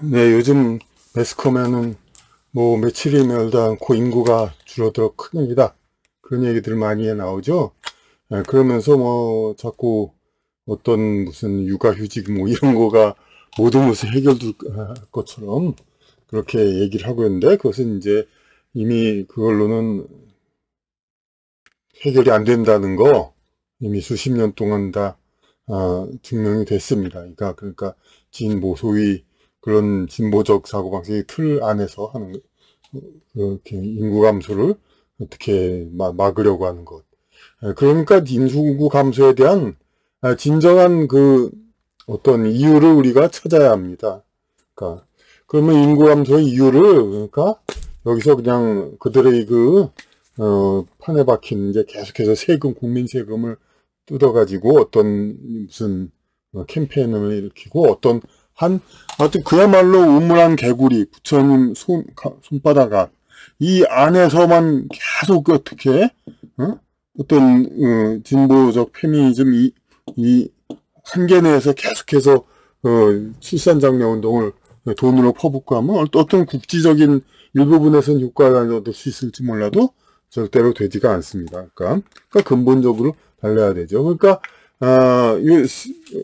네, 요즘 매스컴에는 뭐 며칠이 멀다 않고 인구가 줄어들어 큰일이다, 그런 얘기들 많이 나오죠. 그러면서 뭐 자꾸 어떤 무슨 육아휴직 뭐 이런 거가 모든 것을 해결될 것처럼 그렇게 얘기를 하고 있는데, 그것은 이제 이미 그걸로는 해결이 안 된다는 거 이미 수십 년 동안 다 증명이 됐습니다. 그러니까 진보, 소위 그런 진보적 사고방식의 틀 안에서 하는 그렇게 인구 감소를 어떻게 막으려고 하는 것. 그러니까 인구 감소에 대한 진정한 그 어떤 이유를 우리가 찾아야 합니다. 그러니까 그러면 인구 감소의 이유를, 그러니까 여기서 그냥 그들의 판에 박힌 이제 계속해서 세금, 국민 세금을 뜯어가지고 어떤 무슨 캠페인을 일으키고 하여튼 그야말로 우물안 개구리, 부처님 손바닥 앞, 이 안에서만 계속 어떻게, 어떤, 진보적 페미니즘 이 한계 내에서 계속해서, 출산장려 운동을 돈으로 퍼붓고 하면 어떤 국지적인 일부분에서는 효과를 얻을 수 있을지 몰라도 절대로 되지가 않습니다. 그러니까 근본적으로 달라야 되죠. 그러니까,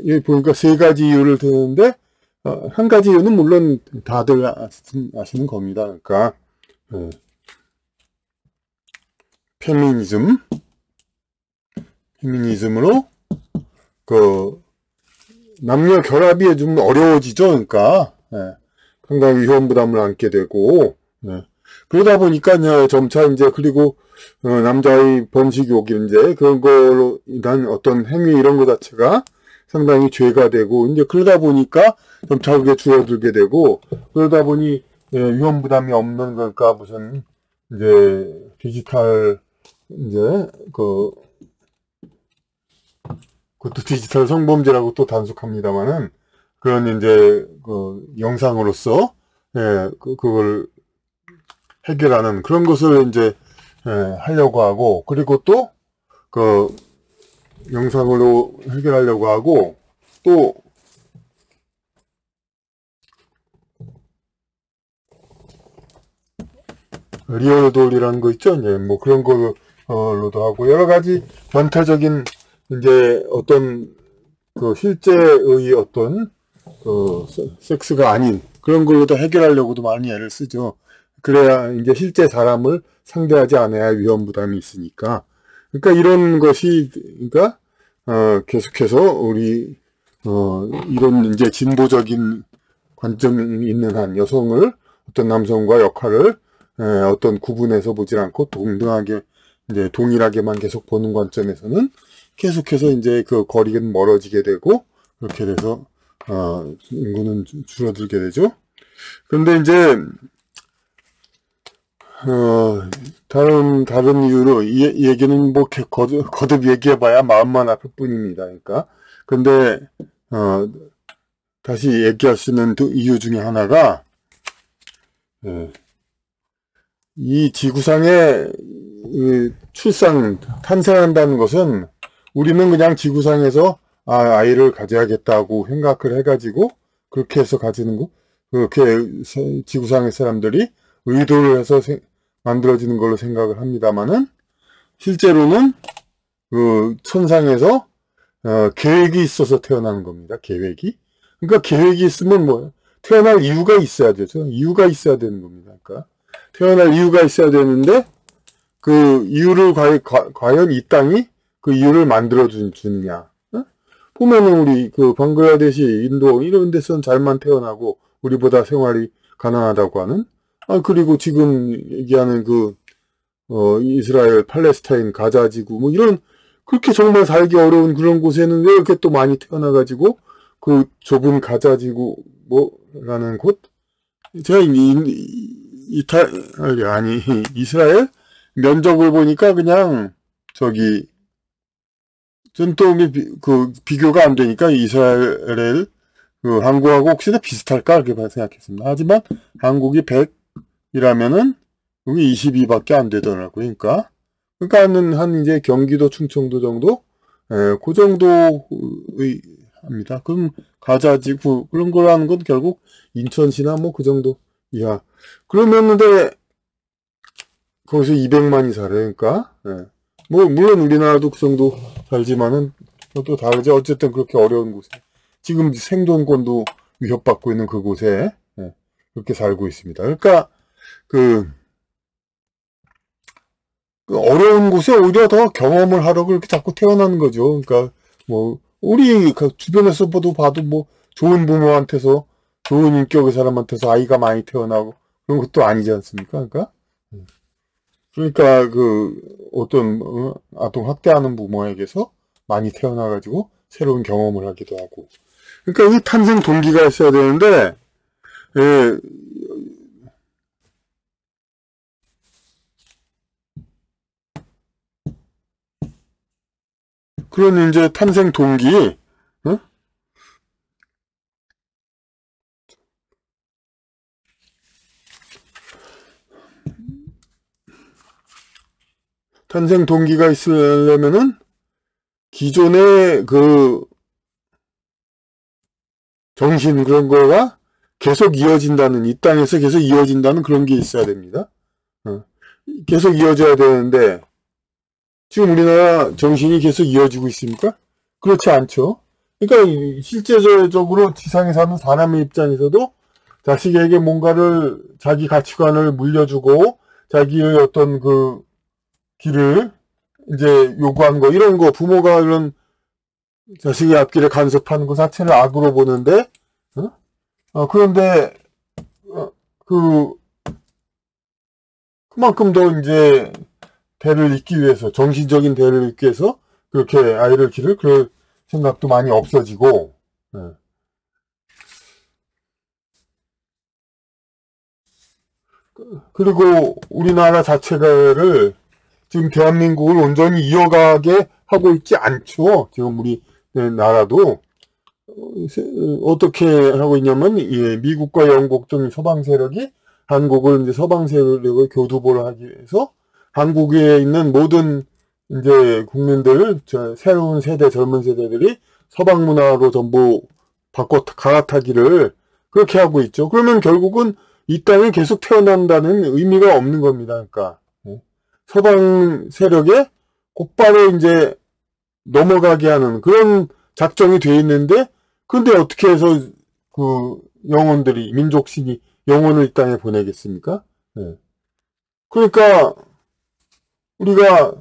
여기 보니까 세 가지 이유를 드는데, 한 가지 이유는 물론 다들 아시는 겁니다. 그러니까, 페미니즘으로, 남녀 결합이 좀 어려워지죠. 그러니까, 상당히 위험 부담을 안게 되고, 그러다 보니까 점차 이제, 그리고, 남자의 번식욕, 이제, 그런 걸로 인한 어떤 행위 이런 것 자체가 상당히 죄가 되고, 이제 그러다 보니까 점차 그게 줄어들게 되고, 그러다 보니, 위험 부담이 없는, 그러니까 무슨, 이제, 디지털, 이제, 그것도 디지털 성범죄라고 또 단속합니다만은, 그런 이제, 영상으로서, 그걸 해결하는 그런 것을 이제, 하려고 하고, 그리고 또, 영상으로 해결하려고 하고, 또, 리얼돌이라는 거 있죠? 이제 뭐 그런 걸로도 하고, 여러 가지 변태적인, 이제 어떤, 실제의 어떤, 섹스가 아닌 그런 걸로도 해결하려고도 많이 애를 쓰죠. 그래야 이제 실제 사람을 상대하지 않아야 위험 부담이 있으니까. 그러니까 이런 것이, 그러니까, 계속해서 우리, 이런 이제 진보적인 관점이 있는 한 여성을 어떤 남성과 역할을 어떤 구분해서 보질 않고 동등하게 이제 동일하게만 계속 보는 관점에서는 계속해서 이제 그 거리는 멀어지게 되고, 그렇게 돼서 인구는 줄어들게 되죠. 그런데 이제 다른 이유로 이 얘기는 뭐 거듭 얘기해봐야 마음만 아플 뿐입니다. 그러니까 근데 다시 얘기할 수 있는 이유 중에 하나가, 이 지구상에 탄생한다는 것은 우리는 그냥 지구상에서 아이를 가져야겠다고 생각을 해가지고 그렇게 해서 가지는 거, 그렇게 지구상의 사람들이 의도를 해서 만들어지는 걸로 생각을 합니다만은, 실제로는 천상에서 계획이 있어서 태어나는 겁니다. 계획이. 그러니까 계획이 있으면 뭐 태어날 이유가 있어야 되죠. 이유가 있어야 되는 겁니다. 그러니까 태어날 이유가 있어야 되는데, 그 이유를 과연 이 땅이 그 이유를 만들어 주느냐. 보면은 우리 방글라데시, 인도 이런 데서는 잘만 태어나고 우리보다 생활이 가난하다고 하는, 그리고 지금 얘기하는 이스라엘, 팔레스타인, 가자 지구 뭐 이런 그렇게 정말 살기 어려운 그런 곳에는 왜 이렇게 또 많이 태어나가지고 그 좁은 가자 지구 뭐라는 곳, 제가 이스라엘 면적을 보니까 그냥 전또 비교가 안 되니까 이스라엘 한국하고 혹시나 비슷할까 그렇게 생각했습니다. 하지만 한국이 100이라면은 여기 22밖에 안 되더라고요. 그러니까 한 이제 경기도, 충청도 정도, 그 정도의 합니다. 그럼 가자지구 그런 거라는 건 결국 인천시나 뭐 그 정도 이하. 그러면 근데 거기서 200만이 살아요. 그러니까 예. 뭐 물론 우리나라도 그 정도 살지만은 또 다르지. 어쨌든 그렇게 어려운 곳에 지금 생존권도 위협받고 있는 그곳에 예. 그렇게 살고 있습니다. 그러니까 그 어려운 곳에 오히려 더 경험을 하려고 이렇게 자꾸 태어나는 거죠. 그러니까 뭐 우리 주변에서 봐도 뭐 좋은 부모한테서 좋은 인격의 사람한테서 아이가 많이 태어나고 그런 것도 아니지 않습니까? 그러니까 그 어떤 아동 학대하는 부모에게서 많이 태어나가지고 새로운 경험을 하기도 하고. 그러니까 이 탄생 동기가 있어야 되는데 예, 그런 이제 탄생 동기, 어? 탄생 동기가 있으려면은 기존의 그 정신 그런 거가 계속 이어진다는, 이 땅에서 계속 이어진다는 그런 게 있어야 됩니다. 계속 이어져야 되는데 지금 우리나라 정신이 계속 이어지고 있습니까? 그렇지 않죠. 그러니까 실제적으로 지상에 사는 사람의 입장에서도 자식에게 뭔가를 자기 가치관을 물려주고 자기의 어떤 그 길을 이제 요구한 거 이런 거 부모가 이런 자식의 앞길에 간섭하는 것 자체를 악으로 보는데 그런데 그만큼 더 이제 대를 잇기 위해서 정신적인 대를 잇기 위해서 그렇게 아이를 기를 그럴 생각도 많이 없어지고 그리고 우리나라 자체를 지금 대한민국을 온전히 이어가게 하고 있지 않죠. 지금 우리 나라도 어떻게 하고 있냐면 미국과 영국 등 서방 세력이 한국을 이제 서방 세력을 교두보를 하기 위해서 한국에 있는 모든 이제 국민들, 새로운 세대, 젊은 세대들이 서방 문화로 전부 바꿔 갈아타기를 그렇게 하고 있죠. 그러면 결국은 이 땅에 계속 태어난다는 의미가 없는 겁니다. 그러니까 서방 세력에 곧바로 이제 넘어가게 하는 그런 작정이 돼 있는데, 근데 어떻게 해서 그 영혼들이, 민족신이 영혼을 이 땅에 보내겠습니까? 그러니까 우리가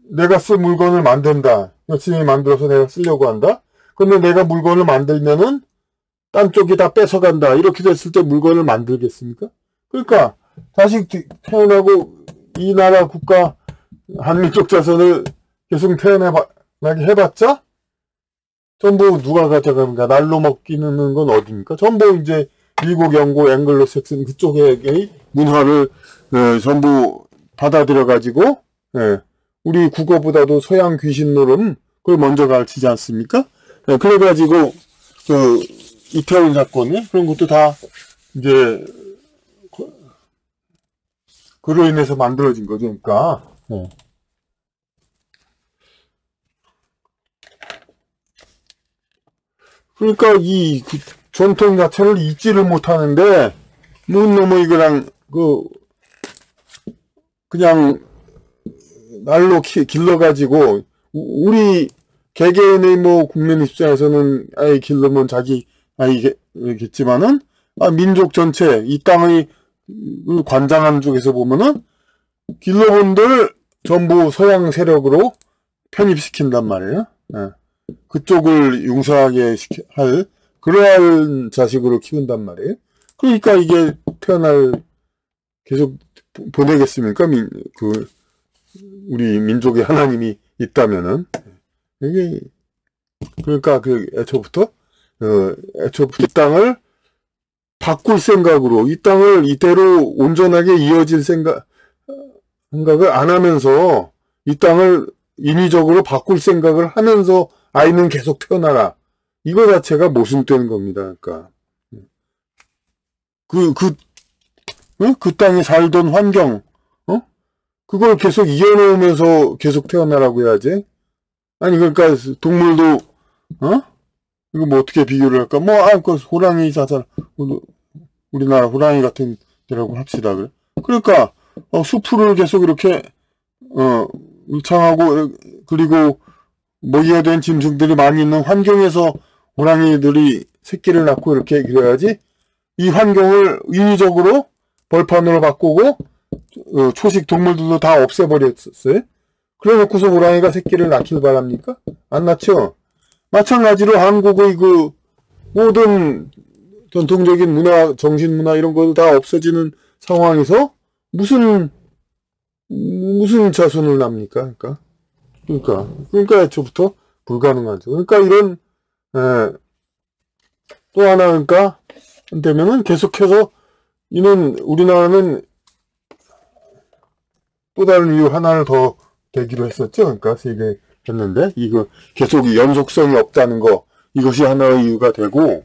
내가 쓸 물건을 만든다. 열심히 만들어서 내가 쓰려고 한다. 근데 내가 물건을 만들면은 딴 쪽이 다 뺏어간다. 이렇게 됐을 때 물건을 만들겠습니까? 그러니까 자식 태어나고 이 나라 국가 한민족 자손을 계속 태어나게 해봤자 전부 누가 가져갑니까? 날로 먹기는 건 어디입니까? 전부 이제 미국, 영국, 앵글로색슨 그쪽의 문화를 전부 받아들여가지고 우리 국어보다도 서양 귀신 노름 그걸 먼저 가르치지 않습니까? 그래가지고 그 이태원 사건이 그런 것도 다 이제 그로 인해서 만들어진 거죠. 그러니까 그러니까 이 전통 자체를 잊지를 못하는데 너무 이거랑 그냥 날로 길러가지고 우리 개개인의 뭐 국민 입장에서는 아이 길러면 자기 아이겠지만은 민족 전체 이 땅의 관장하는 쪽에서 보면은 길러본들 전부 서양 세력으로 편입시킨단 말이에요. 그쪽을 융성하게 할 그러한 자식으로 키운단 말이에요. 그러니까 이게 계속 보내겠습니까? 우리 민족의 하나님이 있다면은 이게 그러니까 애초부터 이 땅을 바꿀 생각으로 이 땅을 이대로 온전하게 이어질 생각을 안 하면서 이 땅을 인위적으로 바꿀 생각을 하면서 아이는 계속 태어나라. 이거 자체가 모순되는 겁니다. 그러니까 그 땅에 살던 환경 그걸 계속 이어놓으면서 계속 태어나라고 해야지. 아니 그러니까 동물도 어? 이거 뭐 어떻게 비교를 할까? 뭐, 그 호랑이 자살, 우리나라 호랑이 같은 데라고 합시다. 그래. 그러니까, 수풀을 계속 이렇게, 울창하고, 그리고 먹이가 된 짐승들이 많이 있는 환경에서 호랑이들이 새끼를 낳고 이렇게 그래야지, 이 환경을 인위적으로 벌판으로 바꾸고, 초식 동물들도 다 없애버렸어요. 그래 놓고서 호랑이가 새끼를 낳길 바랍니까? 안 낳죠? 마찬가지로 한국의 그 모든 전통적인 문화, 정신문화 이런 거 다 없어지는 상황에서 무슨 자손을 납니까? 그러니까 애초부터 불가능하죠. 그러니까 이런, 또 하나, 그러니까, 되면은 계속해서, 우리나라는 또 다른 이유 하나를 더 되기로 했었죠. 그러니까 세계 했는데, 이거 계속 연속성이 없다는 거, 이것이 하나의 이유가 되고,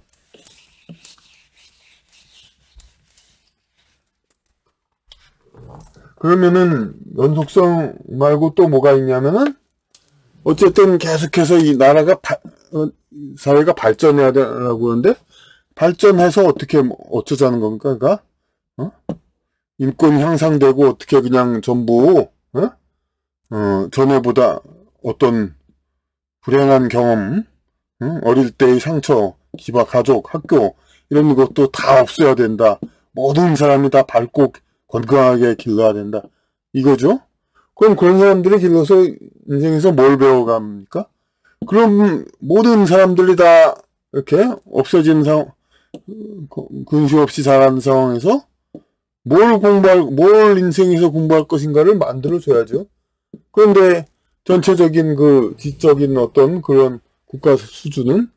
그러면은 연속성 말고 또 뭐가 있냐면은, 어쨌든 계속해서 이 나라가 사회가 발전해야 되라고 하는데, 발전해서 어떻게 어쩌자는 겁니까? 그러니까 인권 향상되고 어떻게 그냥 전부 전에보다 어떤 불행한 경험, 어릴 때의 상처, 기바, 가족, 학교 이런 것도 다 없어야 된다. 모든 사람이 다 밝고 건강하게 길러야 된다. 이거죠? 그럼 그런 사람들이 길러서 인생에서 뭘 배워갑니까? 그럼 모든 사람들이 다 이렇게 없어진 근심 없이 자라는 상황에서 뭘 인생에서 공부할 것인가를 만들어줘야죠. 그런데 전체적인 그 지적인 어떤 그런 국가 수준은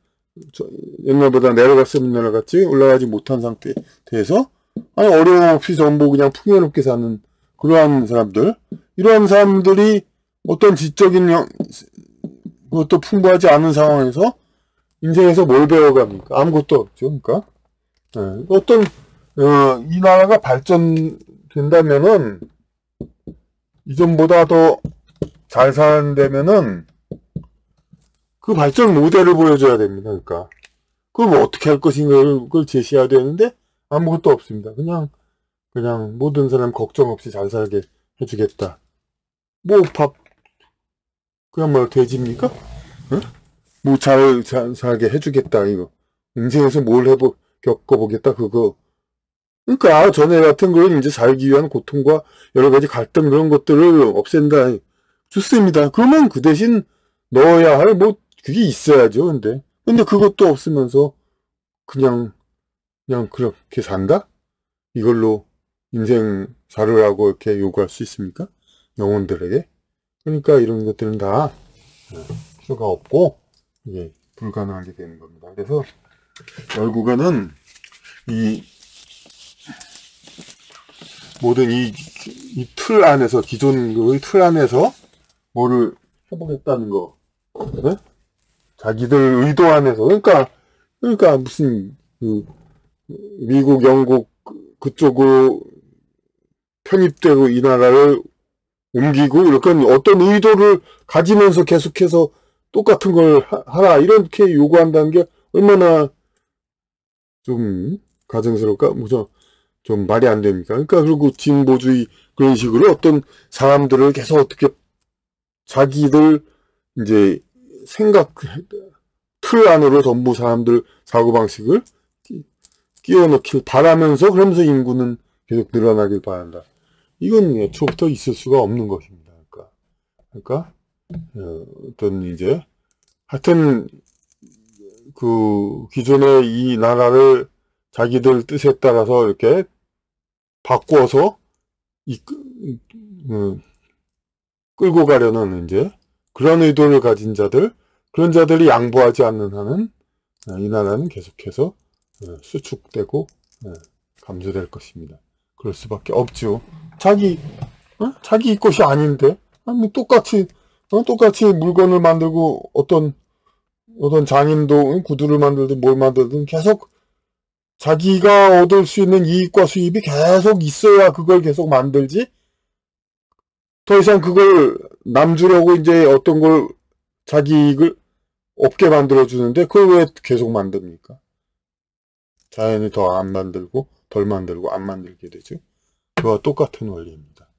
옛날보다 내려갔으면 내려갔지 올라가지 못한 상태에서 어려움 없이 전부 그냥 풍요롭게 사는 그러한 사람들, 이러한 사람들이 어떤 지적인 그것도 풍부하지 않은 상황에서 인생에서 뭘 배워갑니까? 아무것도 없죠. 그러니까 어떤 이 나라가 발전된다면은 이전보다 더 잘 사는다면은 그 발전 모델을 보여줘야 됩니다. 그러니까 그걸 뭐 어떻게 할 것인가를 그걸 제시해야 되는데 아무것도 없습니다. 그냥 모든 사람 걱정 없이 잘 살게 해주겠다. 뭐 그야말로 돼지입니까? 뭐 잘 살게 해주겠다 이거. 인생에서 뭘 겪어보겠다 그거. 그러니까 전에 같은 그런 이제 살기 위한 고통과 여러 가지 갈등 그런 것들을 없앤다. 좋습니다. 그러면 그 대신 넣어야 할 뭐 그게 있어야죠. 근데 그것도 없으면서 그냥 그렇게 산다? 이걸로 인생 살으라고 이렇게 요구할 수 있습니까? 영혼들에게. 그러니까 이런 것들은 다 필요가 없고 이게 불가능하게 되는 겁니다. 그래서 결국에는 이 모든 이 틀 안에서 기존의 틀 안에서 뭐를 해보겠다는 거, 네? 자기들 의도 안에서 그러니까 무슨 미국, 영국 그쪽으로 편입되고 이 나라를 옮기고 이렇게 어떤 의도를 가지면서 계속해서 똑같은 걸 하라 이렇게 요구한다는 게 얼마나 좀 가증스러울까? 좀 말이 안 됩니까? 그러니까 그리고 진보주의 그런 식으로 어떤 사람들을 계속 어떻게 자기들 이제 생각 틀 안으로 전부 사람들 사고방식을 끼워넣길 바라면서 그러면서 인구는 계속 늘어나길 바란다. 이건 애초부터 있을 수가 없는 것입니다. 그러니까 어떤 이제 하여튼 그 기존의 이 나라를 자기들 뜻에 따라서 이렇게 바꿔서 끌고 가려는 이제 그런 의도를 가진 자들, 그런 자들이 양보하지 않는 한은 이 나라는 계속해서 수축되고 감소될 것입니다. 그럴 수밖에 없죠. 자기 것이 아닌데 똑같이 물건을 만들고 어떤 장인도 구두를 만들든 뭘 만들든 계속 자기가 얻을 수 있는 이익과 수입이 계속 있어야 그걸 계속 만들지. 더 이상 그걸 남 주려고 이제 어떤 걸 자기 이익을 없게 만들어주는데 그걸 왜 계속 만듭니까? 자연이 더 안 만들고 덜 만들고 안 만들게 되죠. 그와 똑같은 원리입니다.